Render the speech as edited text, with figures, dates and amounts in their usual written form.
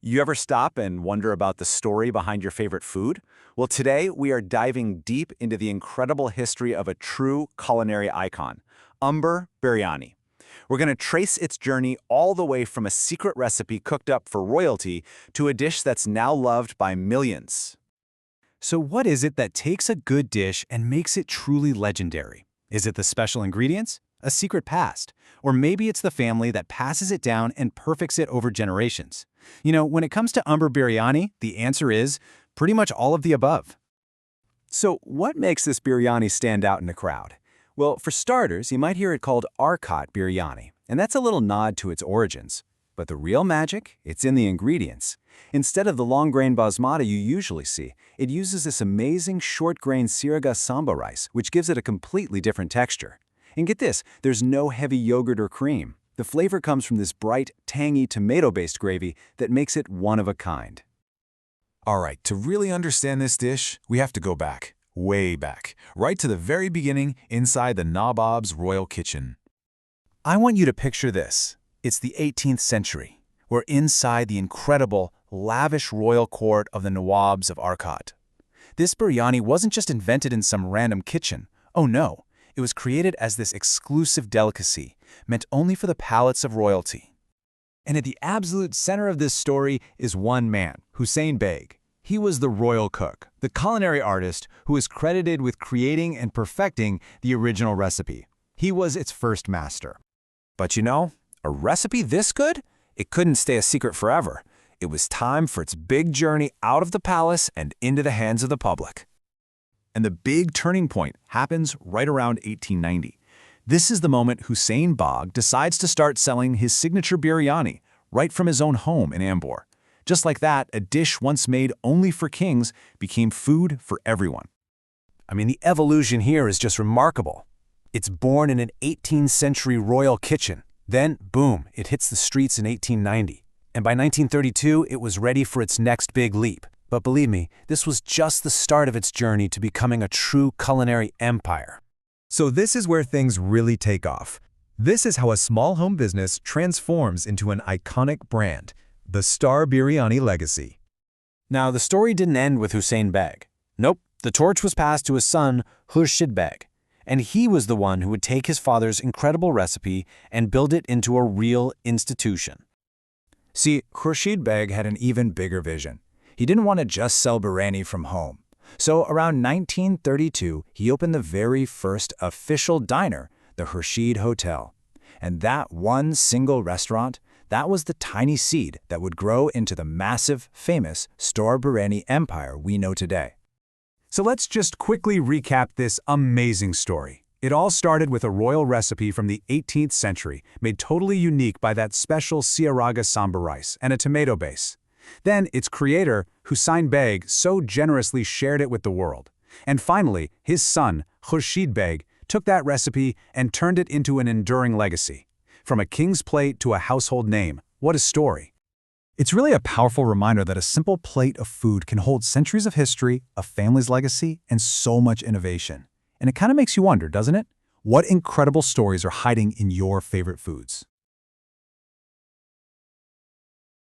You ever stop and wonder about the story behind your favorite food? Well, today we are diving deep into the incredible history of a true culinary icon, Ambur Biryani. We're going to trace its journey all the way from a secret recipe cooked up for royalty to a dish that's now loved by millions. So what is it that takes a good dish and makes it truly legendary? Is it the special ingredients? A secret past? Or maybe it's the family that passes it down and perfects it over generations? When it comes to Ambur Biryani, the answer is pretty much all of the above. So what makes this biryani stand out in a crowd? Well, for starters, you might hear it called Arcot biryani, and that's a little nod to its origins. But the real magic, it's in the ingredients. Instead of the long-grain basmati you usually see, it uses this amazing short-grain Seeraga Samba rice, which gives it a completely different texture. And get this, there's no heavy yogurt or cream. The flavor comes from this bright, tangy tomato-based gravy that makes it one of a kind. All right, to really understand this dish, we have to go back, way back, right to the very beginning inside the Nawab's royal kitchen. I want you to picture this. It's the 18th century. We're inside the incredible, lavish royal court of the Nawabs of Arcot. This biryani wasn't just invented in some random kitchen. Oh no, it was created as this exclusive delicacy, meant only for the palates of royalty. And at the absolute center of this story is one man, Hussein Beg. He was the royal cook, the culinary artist who is credited with creating and perfecting the original recipe. He was its first master. But a recipe this good? It couldn't stay a secret forever. It was time for its big journey out of the palace and into the hands of the public. And the big turning point happens right around 1890. This is the moment Hussein Beg decides to start selling his signature biryani right from his own home in Ambur. Just like that, a dish once made only for kings became food for everyone. The evolution here is just remarkable. It's born in an 18th century royal kitchen. Then, boom, it hits the streets in 1890. And by 1932, it was ready for its next big leap. But believe me, this was just the start of its journey to becoming a true culinary empire. So this is where things really take off. This is how a small home business transforms into an iconic brand, the Star Biryani legacy. Now, the story didn't end with Hussein Beg. Nope, the torch was passed to his son, Hasheem Beg. And he was the one who would take his father's incredible recipe and build it into a real institution. See, Hasheem Beg had an even bigger vision. He didn't want to just sell biryani from home. So around 1932, he opened the very first official diner, the Hasheem Hotel. And that one single restaurant, that was the tiny seed that would grow into the massive, famous Star Biryani empire we know today. So let's just quickly recap this amazing story. It all started with a royal recipe from the 18th century, made totally unique by that special Seeraga Samba rice and a tomato base. Then its creator, Hussein Beg, so generously shared it with the world. And finally, his son, Hasheem Beg, took that recipe and turned it into an enduring legacy. From a king's plate to a household name, what a story. It's really a powerful reminder that a simple plate of food can hold centuries of history, a family's legacy, and so much innovation. And it kind of makes you wonder, doesn't it? What incredible stories are hiding in your favorite foods?